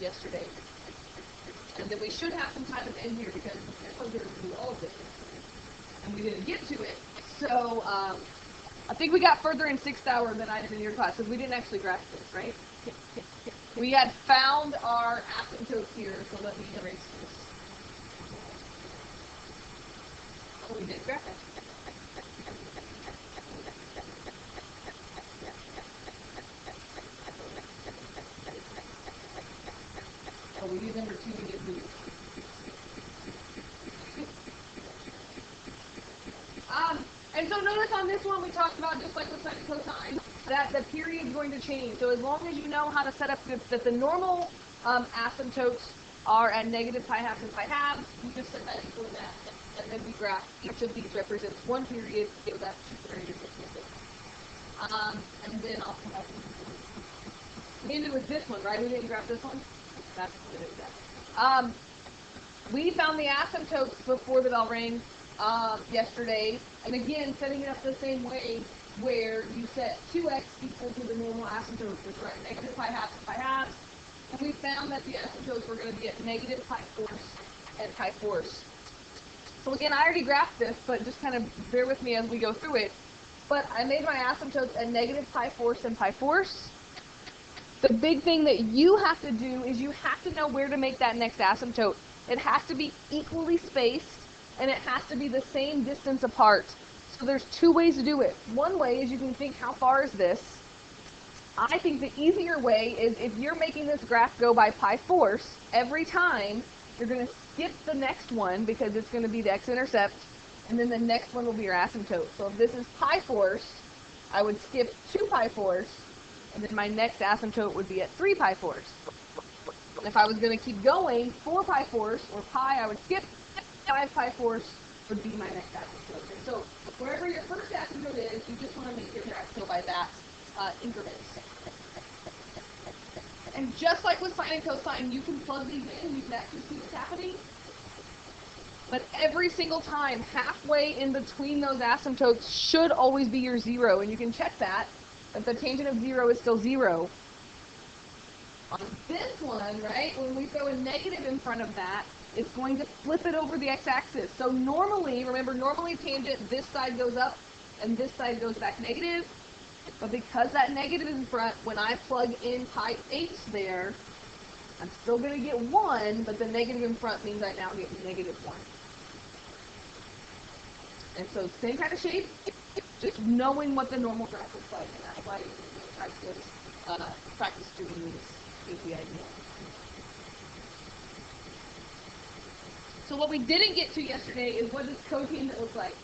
yesterday. And then we should have some time at the end here because we're going to do all of this. And we didn't get to it. So I think we got further in 6th hour than I did in your class because we didn't actually graph this, right? We had found our asymptotes here, so let me erase this. Oh, we did graph it. Oh, we did number 2, we did blue. And so notice on this one we talked about, just like with sine and cosine, that the period's going to change. So as long as you know how to set up that the normal asymptotes are at negative pi halves and pi halves, you just set that equal to that. And then we graph each of these represents one period, so that's 2 periods. And then I'll come back. We ended with this one, right? We didn't graph this one? That's what it is that. We found the asymptotes before the bell rang yesterday, and again, setting it up the same way, where you set 2x equal to the normal asymptotes, which are at negative pi halves and pi halves, and we found that the asymptotes were going to be at negative pi fourths and pi fourths. So again, I already graphed this, but just kind of bear with me as we go through it. But I made my asymptotes at negative pi fourths and pi fourths. The big thing that you have to do is you have to know where to make that next asymptote. It has to be equally spaced, and it has to be the same distance apart. So there's 2 ways to do it. One way is you can think, how far is this? I think the easier way is if you're making this graph go by pi fourths, every time you're going to skip the next one because it's going to be the x-intercept, and then the next one will be your asymptote. So if this is pi fourths, I would skip 2 pi fourths, and then my next asymptote would be at 3 pi fourths. And if I was going to keep going, 4 pi fourths, or pi, I would skip 5 pi fourths would be my next asymptote. So wherever your first asymptote is, you just want to make your graph go by that increment. And just like with sine and cosine, you can plug these in, you can actually see what's happening. But every single time, halfway in between those asymptotes should always be your 0, and you can check that the tangent of 0 is still 0. On this one, right, when we throw a negative in front of that, it's going to flip it over the x-axis. So normally, remember, normally tangent, this side goes up, and this side goes back negative. But because that negative is in front, when I plug in pi 8 there, I'm still going to get 1, but the negative in front means I now get negative 1. And so same kind of shape, just knowing what the normal graph looks like. And that's why you practice doing these is the idea. So what we didn't get to yesterday is what does cotangent look like?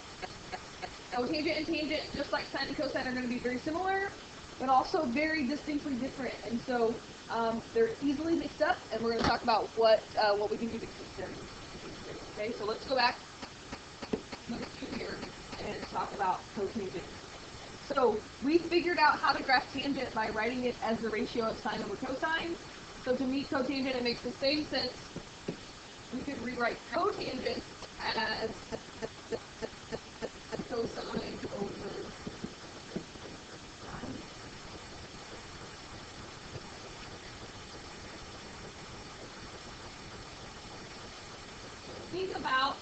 Cotangent and tangent, just like sine and cosine, are going to be very similar, but also very distinctly different. And so they're easily mixed up, and we're going to talk about what we can do to keep them. Okay, so let's go back here and talk about cotangent. So we figured out how to graph tangent by writing it as the ratio of sine over cosine. So to meet cotangent, it makes the same sense. We could rewrite cotangent as cosine over sine. Think about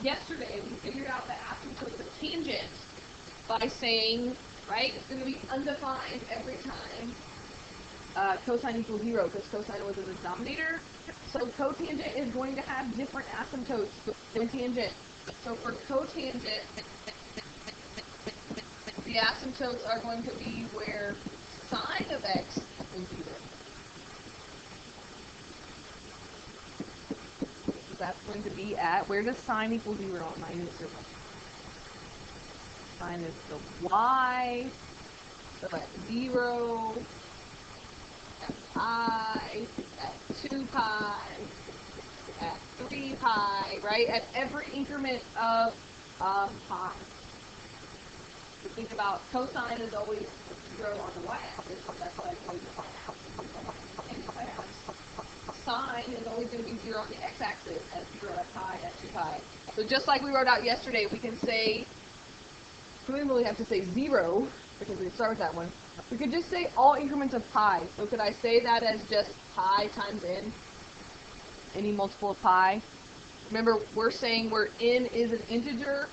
yesterday, we figured out the asymptotes of tangent by saying, right, it's going to be undefined every time cosine equals 0, because cosine was in the denominator. So cotangent is going to have different asymptotes than tangent. So for cotangent, the asymptotes are going to be where sine of x is 0. So that's going to be at, where does sine equal 0 on my unit circle? Sine is the y, so at 0, at pi, at 2 pi, at 3 pi, right? At every increment of pi. So think about cosine is always 0 on the y-axis, so that's why I call it pi. Sine is always going to be 0 on the x-axis, at 0 at pi, at 2 pi. So just like we wrote out yesterday, we can say, we don't really have to say 0, because we start with that one. We could just say all increments of pi. So could I say that as just pi times n? Any multiple of pi? Remember, we're saying where n is an integer,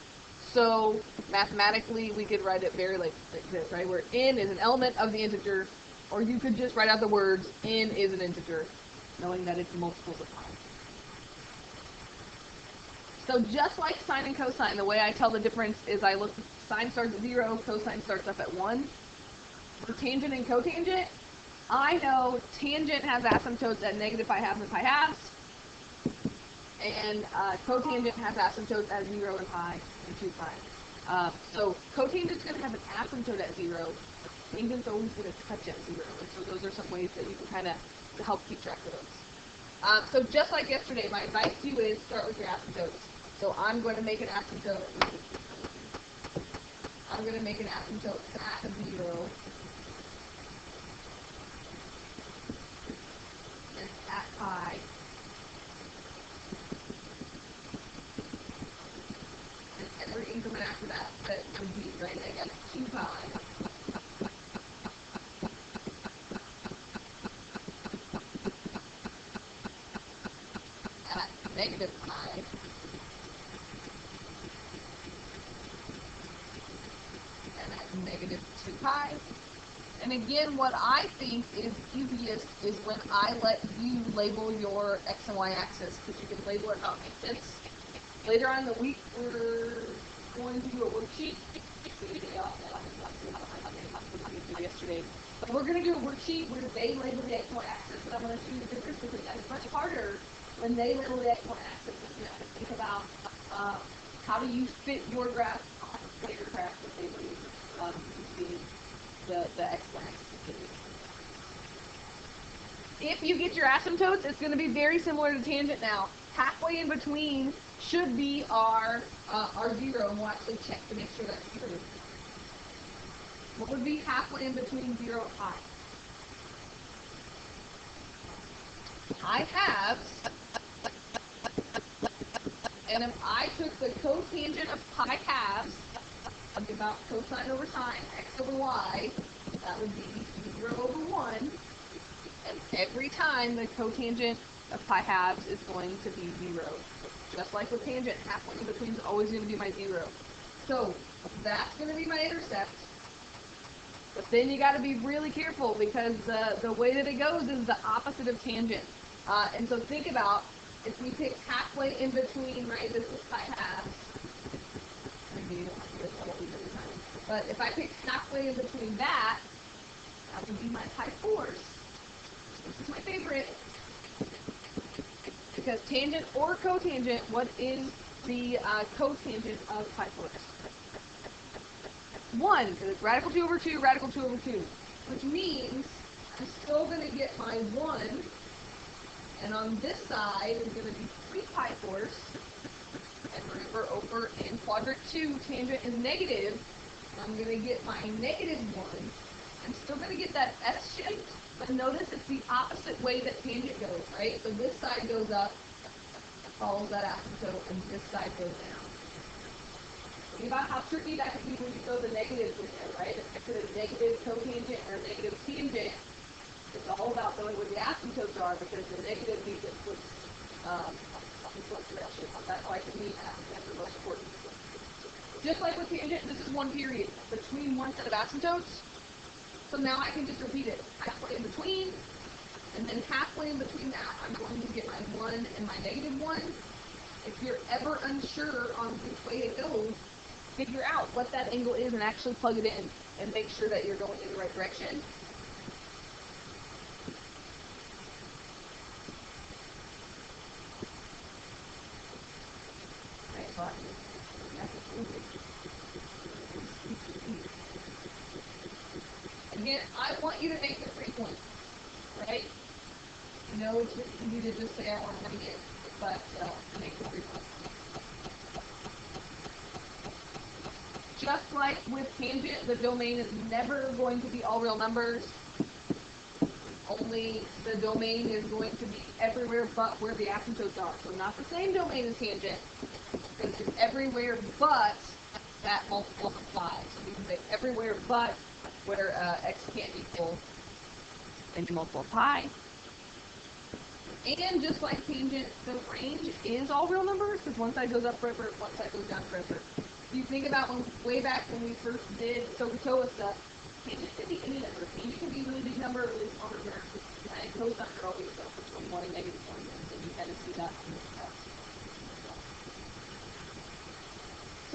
so mathematically we could write it very like this, right? Where n is an element of the integer, or you could just write out the words n is an integer, knowing that it's multiples of pi. So just like sine and cosine, the way I tell the difference is I look, sine starts at 0, cosine starts up at 1. For tangent and cotangent, I know tangent has asymptotes at negative pi halves and pi halves, and cotangent has asymptotes at 0 and pi and 2 pi. So cotangent's going to have an asymptote at 0. Tangent's always going to touch at 0. And so those are some ways that you can kind of help keep track of those. So just like yesterday, my advice to you is start with your asymptotes. So I'm going to make an asymptote. I'm going to make an asymptote at 0. And at pi. And every increment after that would be right negative 2 pi. At negative pi. Negative 2 pi. And again, what I think is easiest is when I let you label your x and y axis, because you can label it how it makes sense. Later on in the week, we're going to do a worksheet. Yesterday, but we're going to do a worksheet where they label the x and y axis, and I'm going to show you the difference because it's much harder when they label the x and y axis. You have to think about how do you fit your graph on your graph that they label. The x-y axis. If you get your asymptotes, it's going to be very similar to tangent now. Halfway in between should be our 0, and we'll actually check to make sure that's true. What would be halfway in between 0 and pi? Pi halves. And if I took the cotangent of pi halves, about cosine over sine, x over y, that would be 0 over 1. And every time the cotangent of pi halves is going to be 0. Just like with tangent, halfway in between is always going to be my 0. So that's going to be my intercept. But then you got to be really careful because the way that it goes is the opposite of tangent. And so think about if we pick halfway in between, right, this is pi halves. But if I pick halfway in between that, that would be my pi fourths. This is my favorite. Because tangent or cotangent, what is the cotangent of pi fourths? 1, because it's radical 2 over 2, radical 2 over 2. Which means I'm still going to get my 1, and on this side is going to be 3 pi fourths. And remember, over in quadrant 2, tangent is negative. I'm going to get my negative 1. I'm still going to get that S shape, but notice it's the opposite way that tangent goes, right? So this side goes up, follows that asymptote, and this side goes down. Think about how tricky that could be when you throw the negatives in there, right? If it's a negative cotangent or negative tangent, it's all about knowing where the asymptotes are because the negative means it flips direction. That's why to me that's the most important. Just like with tangent, this is one period between one set of asymptotes. So now I can just repeat it. Halfway in between, and then halfway in between that, I'm going to get my 1 and my negative 1. If you're ever unsure on which way it goes, figure out what that angle is and actually plug it in and make sure that you're going in the right direction. Again, I want you to make the 3 points, right? You know, it's easy to just say I want to make it, but make the 3 points. Just like with tangent, the domain is never going to be all real numbers. Only the domain is going to be everywhere but where the asymptotes are. So not the same domain as tangent. It's everywhere but that multiple of 5. So we can say everywhere but where x can't equal into multiple pi. And just like tangent, the range is all real numbers, because one side goes up forever, one side goes down forever. If you think about way back when we first did SOHCAHTOA stuff, tangent can be any number. Tangent can be a really big number, a really small number, and cosine are always between 1 and -1, so you kind of see that.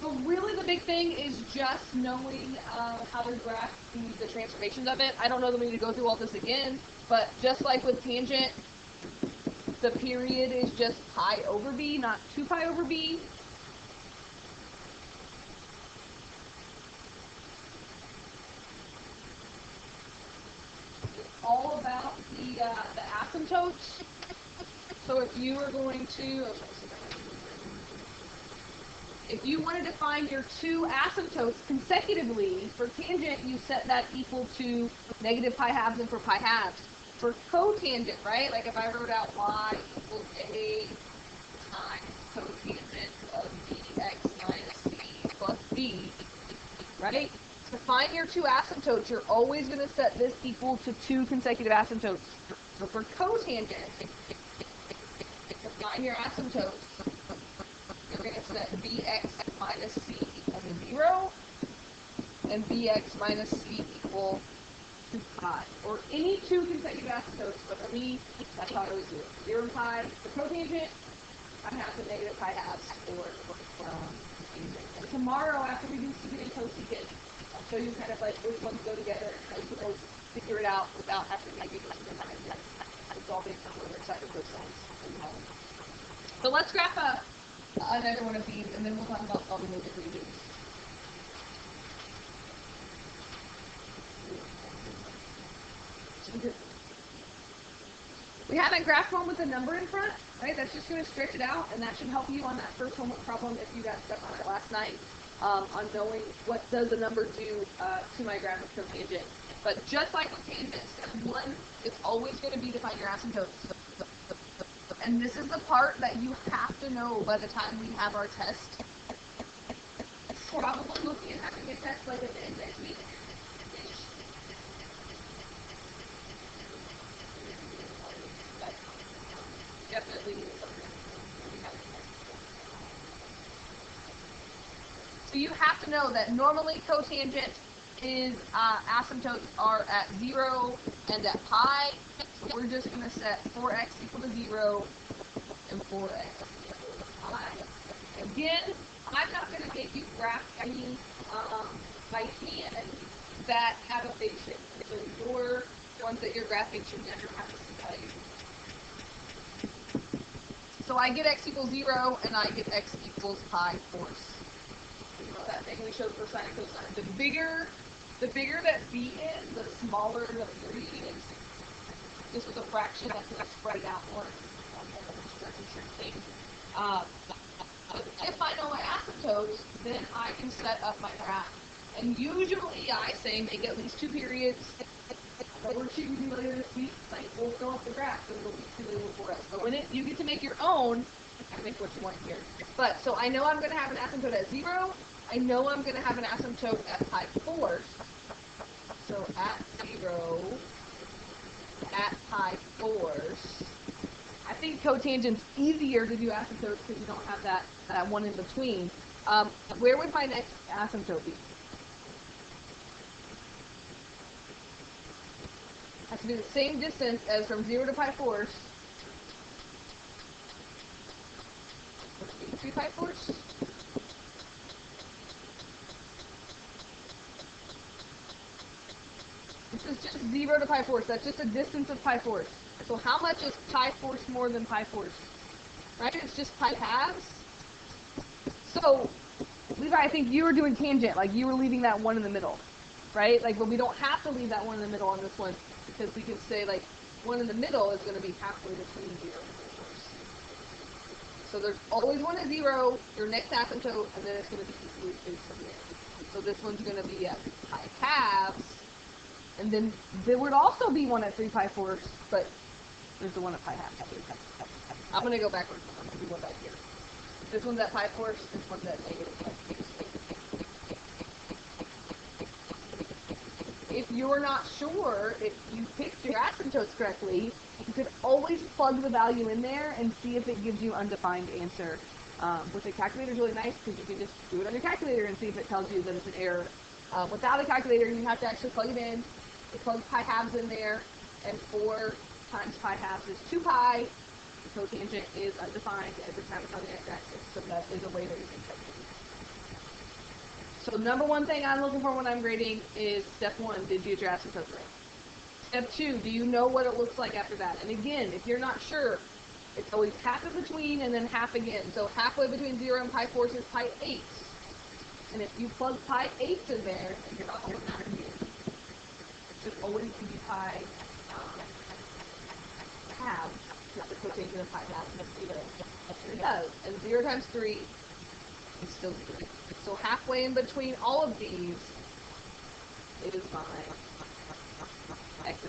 So really the big thing is just knowing how to graph the transformations of it. I don't know that we need to go through all this again, but just like with tangent, the period is just pi over b, not 2 pi over b. It's all about the asymptotes. So if you are going to, if you wanted to find your two asymptotes consecutively, for tangent, you set that equal to negative pi halves and for pi halves. For cotangent, right? Like if I wrote out y equals a times cotangent of bx minus c plus b, right? To find your two asymptotes, you're always going to set this equal to two consecutive asymptotes. So for cotangent, to find your asymptotes, you're going to set bx minus c equal to 0, and bx minus c equal to pi, or any two consecutive asymptotes, but for me, that's how I always do it. 0 and pi for cotangent, I have the negative pi halves for tangent. And tomorrow, after we do secant and cosecant, I'll show you kind of like which ones go together, and how you can always figure it out without having to make it. It's all based on whether side of those sides. So let's graph another one of these, and then we'll talk about solving those equations. We haven't graphed one with a number in front, right? That's just going to stretch it out, and that should help you on that first homework problem if you got stuck on it last night, on knowing what does a number do to my graph of cotangent. But just like with tangent, step one is always going to be to find your asymptotes. And this is the part that you have to know by the time we have our test. Probably looking at having a test like at the end next week. Definitely need something. So you have to know that normally cotangent is asymptotes are at 0 and at pi. So we're just going to set 4x equal to 0 and 4x equal to pi. Again, I'm not going to make you graph any by hand that have a big shape. So your ones that you're graphing should never have to see value. So I get x equals 0, and I get x equals pi fourths. You know that thing we showed for sine and cosine. The bigger that b is, the smaller the period is. Just with a fraction, that's going to spread it out more. If I know my asymptotes, then I can set up my graph. And usually I say make at least 2 periods. The worksheet we do later this week, like we'll fill up the graph, so it'll be 2 label for us. But when you get to make your own, you can make what you want here. But so I know I'm going to have an asymptote at 0. I know I'm going to have an asymptote at pi fourths. So at 0, at pi fourths. I think cotangent's easier to do asymptotes because you don't have that one in between. Where would my next asymptote be? Has to be the same distance as from 0 to pi fourths. 3 pi fourths. This is just 0 to pi fourths. That's just a distance of pi fourths. So how much is pi fourths more than pi fourths? Right? It's just pi halves. So, Levi, I think you were doing tangent, like you were leaving that one in the middle, right? Like, but we don't have to leave that one in the middle on this one, because we can say, like, one in the middle is going to be halfway between 0 and pi fourths. So there's always one at 0, your next asymptote, and then it's going to be equally spaced from there. So this one's going to be at pi halves, and then there would also be one at 3 pi fourths, but there's the one at pi halves. I'm going to go backwards. I'm going to do one back here. This one's at pi fourths, this one's at negative pi fourths. if you're not sure if you picked your asymptotes correctly, you could always plug the value in there and see if it gives you undefined answer. With a calculator is really nice because you can just do it on your calculator and see if it tells you that it's an error. Without a calculator, you have to actually plug it in. You plug pi halves in there, and 4 times pi halves is 2 pi. The cotangent is undefined every time it's on the x-axis, so that is a way that you can check it. So number one thing I'm looking for when I'm grading is step 1, did you get your asymptotes right? Step 2, do you know what it looks like after that? And again, if you're not sure, it's always half in between and then half again. So halfway between 0 and pi 4 is pi 8. And if you plug pi 8 in there, and you're not here, it should always be pi halves. Not the cotangent of pi halves, let's see what it does. And 0 times 3 is still 3. So halfway in between all of these is my x.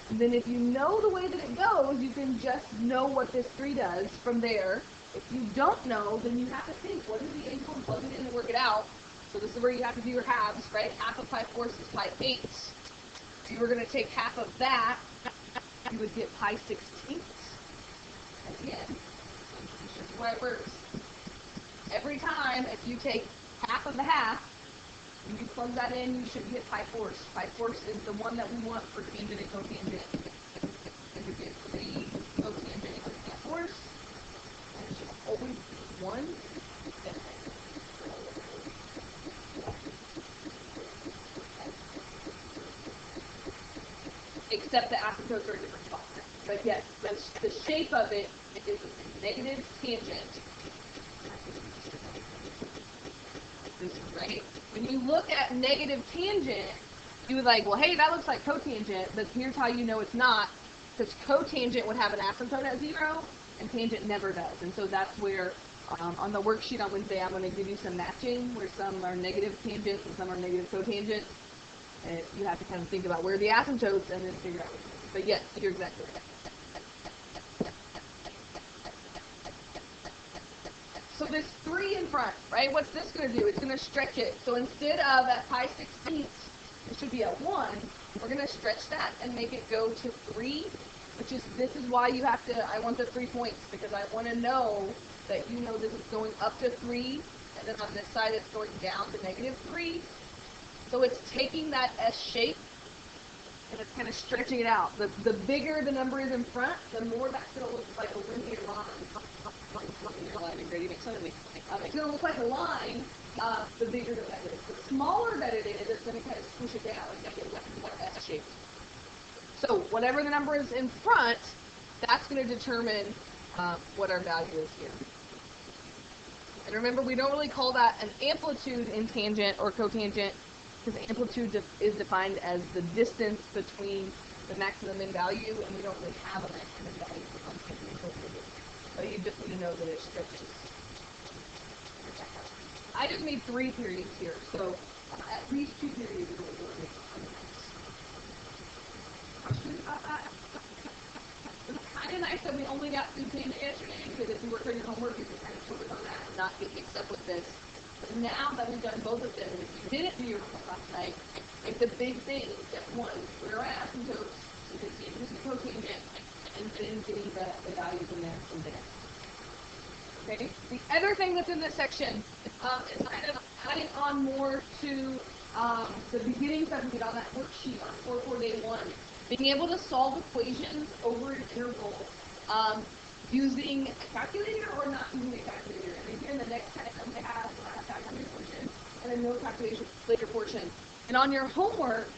And then if you know the way that it goes, you can just know what this 3 does from there. If you don't know, then you have to think, what is the angle, and plug it in and work it out. So this is where you have to do your halves, right? Half of pi 4 is pi 8. If you were going to take half of that, you would get pi 16. Again, it's just the way it works. Every time, if you take half of the half, and you plug that in, you should get pi 4. Pi 4 is the one that we want for tangent and cotangent. And you get 3 cotangent equals pi 4. And it's just always 1. Except the asymptotes are a different spot. But yes, the shape of it is negative tangent. This is right. When you look at negative tangent, you would like, well, hey, that looks like cotangent, but here's how you know it's not, because cotangent would have an asymptote at 0, and tangent never does. And so that's where, on the worksheet on Wednesday, I'm going to give you some matching, where some are negative tangent and some are negative cotangent. And you have to kind of think about where the asymptotes and then figure out which one. But yes, you're exactly right. So this 3 in front, right? What's this going to do? It's going to stretch it. So instead of at pi 16th, it should be at 1. We're going to stretch that and make it go to 3, which is, this is why you have to, I want the 3 points, because I want to know that you know this is going up to 3, and then on this side it's going down to negative 3. So it's taking that S shape, and it's kind of stretching it out. The bigger the number is in front, the more that's going to look like a linear line. It's going to look like a line, the bigger the better. The smaller that it is, it's going to kind of squish it down and make it more S-shaped. So whatever the number is in front, that's going to determine what our value is here. And remember, we don't really call that an amplitude in tangent or cotangent, because amplitude is defined as the distance between the maximum in value, and we don't really have a maximum value for tangent and cotangent. So you just need to know that it stretches. I just need 3 periods here, so at least 2 periods is what we're doing. Questions about that? It's kind of nice that we only got through tangent yesterday, because if you work on your homework, you can kind of focus on that and not get mixed up with this. But now that we've done both of them, and if you didn't do your homework last night, like the big thing, step 1, where are asymptotes, so you can see this is cotangent, and then getting the values in there from there. Okay. The other thing that's in this section is kind of adding on more to the beginning stuff we did on that worksheet on 4.4 day 1. Being able to solve equations over an interval using a calculator or not using a calculator. And again, the next time we have a calculator portion and a no calculation later portion. And on your homework,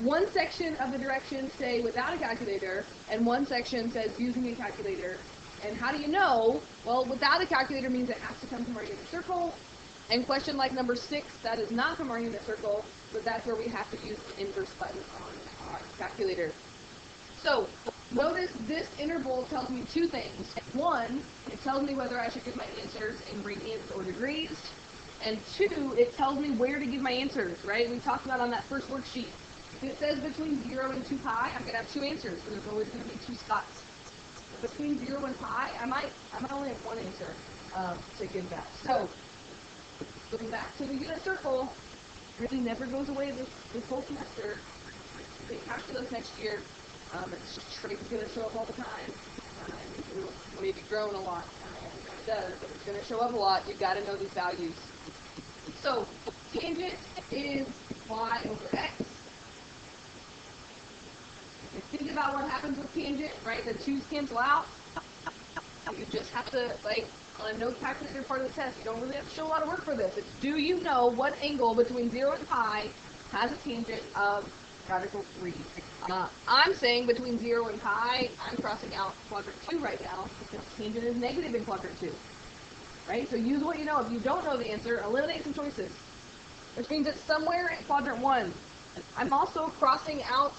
one section of the directions say without a calculator, and one section says using a calculator. And how do you know? Well, without a calculator means it has to come from our unit circle. And question like number 6, that is not from our unit circle, but that's where we have to use the inverse button on our calculator. So notice this interval tells me 2 things. 1, it tells me whether I should give my answers in radians or degrees. And 2, it tells me where to give my answers, right? We talked about on that first worksheet. If it says between 0 and 2 pi, I'm going to have 2 answers, so there's always going to be 2 spots. Between 0 and pi, I might only have 1 answer to give that. So, going back to the unit circle, really never goes away this whole semester. Take calculus next year. It's going to show up all the time. It'll maybe grown a lot. It does, but it's going to show up a lot. You've got to know these values. So, tangent is y over x. And think about what happens with tangent, right? The 2's cancel out. You just have to, like, on a no calculator part of the test, you don't really have to show a lot of work for this. It's, do you know what angle between 0 and pi has a tangent of radical 3? I'm saying between 0 and pi, I'm crossing out quadrant 2 right now, because tangent is negative in quadrant 2. Right? So use what you know. If you don't know the answer, eliminate some choices. Which means it's somewhere in quadrant 1. I'm also crossing out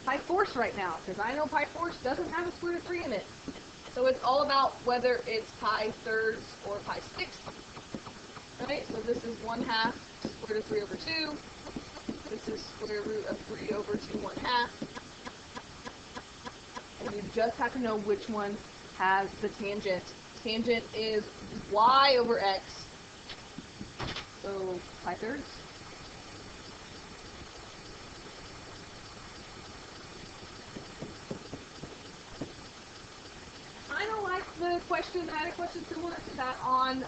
pi fourths right now, because I know pi fourths doesn't have a square root of 3 in it. So it's all about whether it's pi thirds or pi sixths. Right? So this is 1/2 square root of 3 over 2. This is square root of 3 over 2 1/2. And you just have to know which one has the tangent. Tangent is y over x. So pi thirds. Kind of like the question, I had a question similar to that on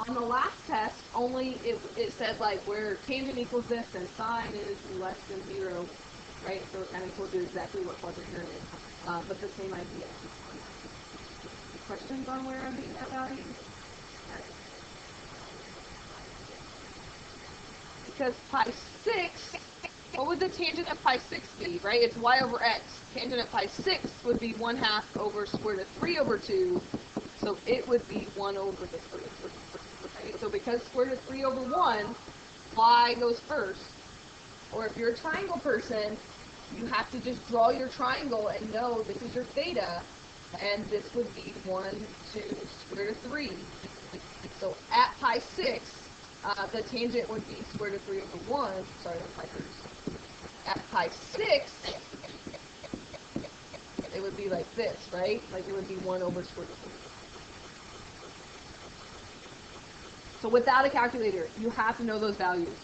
the last test, only it said like where tangent equals this and sine is less than 0, right? So it kind of told you exactly what quadrant you're in, but the same idea. Questions on where I'm getting that value? Because pi 6, what would the tangent of pi 6 be, right? It's y over x. Tangent of pi 6 would be 1/2 over square root of 3 over 2, so it would be 1 over the square root of 3. Right? So because square root of 3 over 1, y goes first. Or if you're a triangle person, you have to just draw your triangle and know this is your theta, and this would be 1, 2, square root of 3. So at pi 6, the tangent would be square root of 3 over 1. Sorry, that's pi thirds. At pi 6, it would be like this, right? Like it would be 1 over square root of 3. So without a calculator, you have to know those values.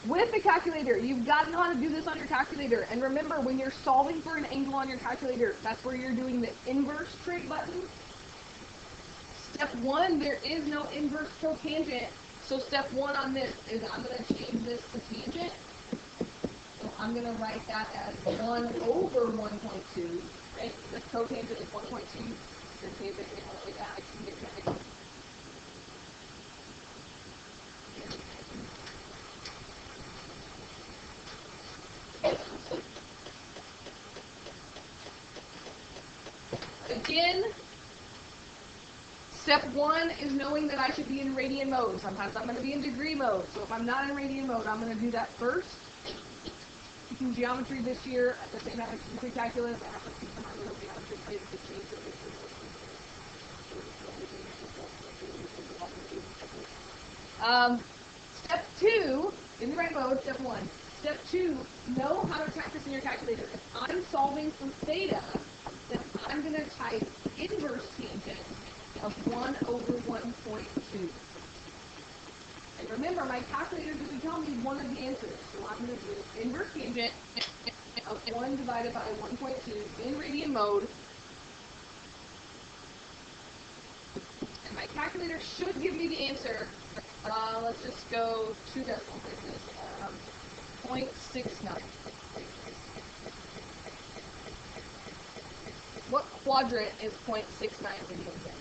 With a calculator, you've got to know how to do this on your calculator. And remember, when you're solving for an angle on your calculator, that's where you're doing the inverse trig button. Step 1, there is no inverse cotangent. So step 1 on this is I'm going to change this to tangent. So I'm going to write that as 1 over 1.2. Right? The cotangent is 1.2. The tangent is like that. Again, step 1 is knowing that I should be in radian mode. Sometimes I'm going to be in degree mode. So if I'm not in radian mode, I'm going to do that first. Teaching geometry this year at the same time as precalculus, I have to teach them how to do geometry to change the Step 2, in the right mode, step 1. Step 2, know how to practice in your calculator. If I'm solving for theta, then I'm going to type inverse tangent of 1 over 1.2. And remember, my calculator doesn't tell me one of the answers. So I'm going to do inverse tangent of 1 divided by 1.2 in radian mode. And my calculator should give me the answer. Let's just go 2 decimal places. 0.69. What quadrant is 0.69 in tangent?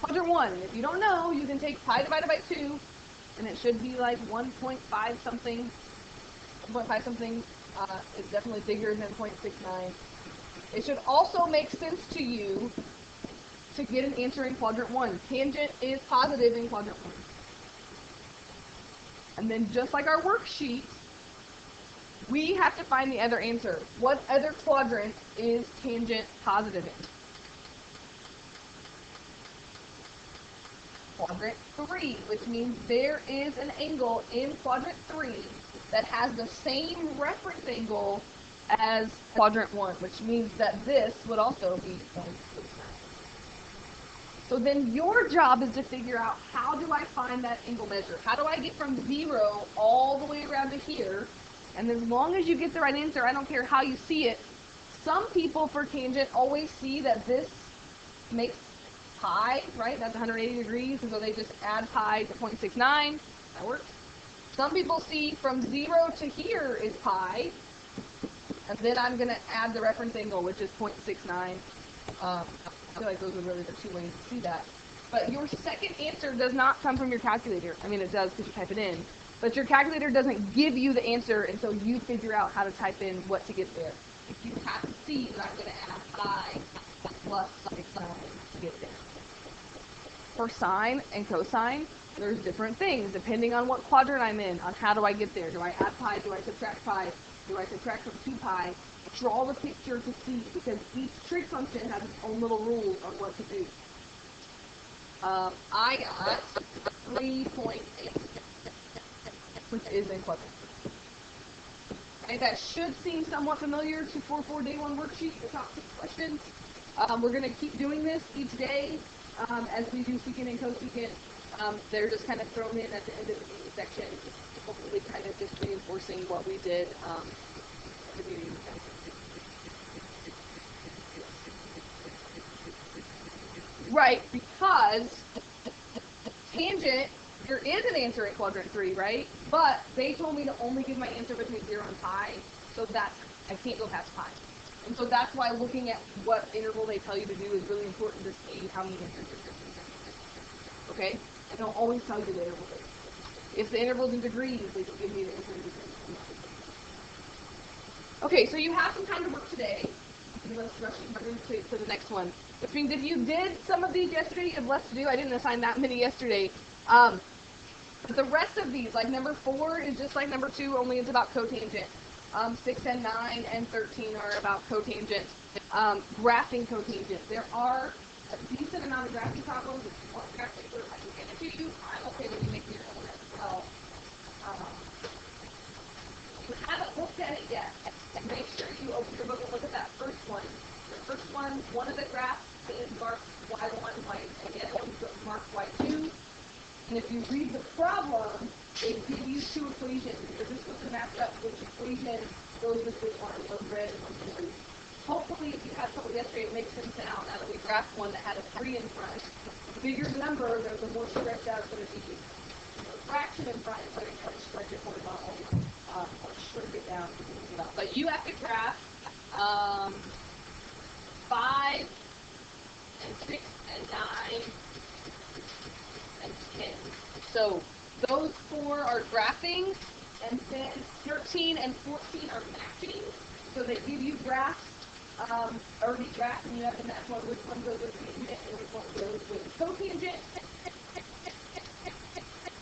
Quadrant 1. If you don't know, you can take pi divided by 2, and it should be like 1.5 something. 1.5 something is definitely bigger than 0.69. It should also make sense to you to get an answer in quadrant 1. Tangent is positive in quadrant 1. And then just like our worksheet, we have to find the other answer. What other quadrant is tangent positive in? Quadrant 3, which means there is an angle in quadrant 3 that has the same reference angle as quadrant 1, which means that this would also be 0.69. So then your job is to figure out, how do I find that angle measure? How do I get from 0 all the way around to here? And as long as you get the right answer, I don't care how you see it. Some people for tangent always see that this makes pi, right? That's 180 degrees, and so they just add pi to 0.69. That works. Some people see from 0 to here is pi, and then I'm going to add the reference angle, which is 0.69. I feel like those are really the two ways to see that. But your second answer does not come from your calculator. I mean, it does because you type it in. But your calculator doesn't give you the answer until you figure out how to type in what to get there. If you have to see that I'm going to add pi plus sine to get there. For sine and cosine, there's different things depending on what quadrant I'm in, on how do I get there. Do I add pi? Do I subtract pi? Do I subtract from 2 pi? Draw the picture to see, because each trig function has its own little rules on what to do. I got 3.8, which is in quadrant. Okay, that should seem somewhat familiar to 4.4 Day 1 worksheet, the top 6 questions. We're going to keep doing this each day as we do secant and cosecant. They're just kind of thrown in at the end of the section, hopefully kind of just reinforcing what we did at the beginning. Right, because tangent, there is an answer in quadrant 3, right? But they told me to only give my answer between 0 and pi, so I can't go past pi. And so that's why looking at what interval they tell you to do is really important to see how many answers you're getting. Okay? And they'll always tell you the interval. If the interval's in degrees, they can give me the answer in degrees. Okay, so you have some time to work today. Let's rush to the next one. Which means if you did some of these yesterday, you have less to do. I didn't assign that many yesterday. But the rest of these, like number 4 is just like number 2, only it's about cotangent. 6 and 9 and 13 are about cotangent. Graphing cotangent. There are a decent amount of graphing problems. If you want graph paper, I can get it to you. I'm okay with you making your own as well. If you haven't looked at it yet, make sure you open your book and look at that first one. The first one of the graphs is marked y1 white, and the other one's marked y2. And if you read the problem, they give you 2 equations. You're just supposed to match up which equation goes with this one, one's red and one's blue. Hopefully, if you had trouble yesterday, it makes sense now that we graphed one that had a 3 in front. The bigger the number, the more stretched out it's going to be. The fraction in front is going to try to stretch it horizontal, or shrink it down. But you have to graph 5 and 6 and 9 and 10. So those 4 are graphing, and then 13 and 14 are matching. So they give you graphs already graphed, and you have to match which one goes with tangent and which one goes with cotangent.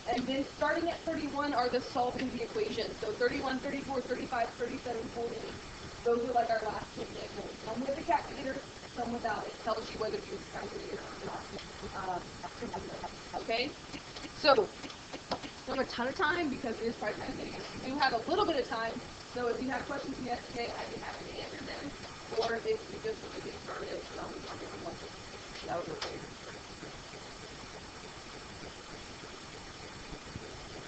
And then starting at 31 are the solving the equations. So 31, 34, 35, 37, 40. Those are like our last 2 examples. Some with the calculator, some without. It tells you whether to use the calculator or not. Okay? So, don't have a ton of time because it is probably kind of getting. You do have a little bit of time. So if you have questions yesterday, I'd be happy to answer them. Or if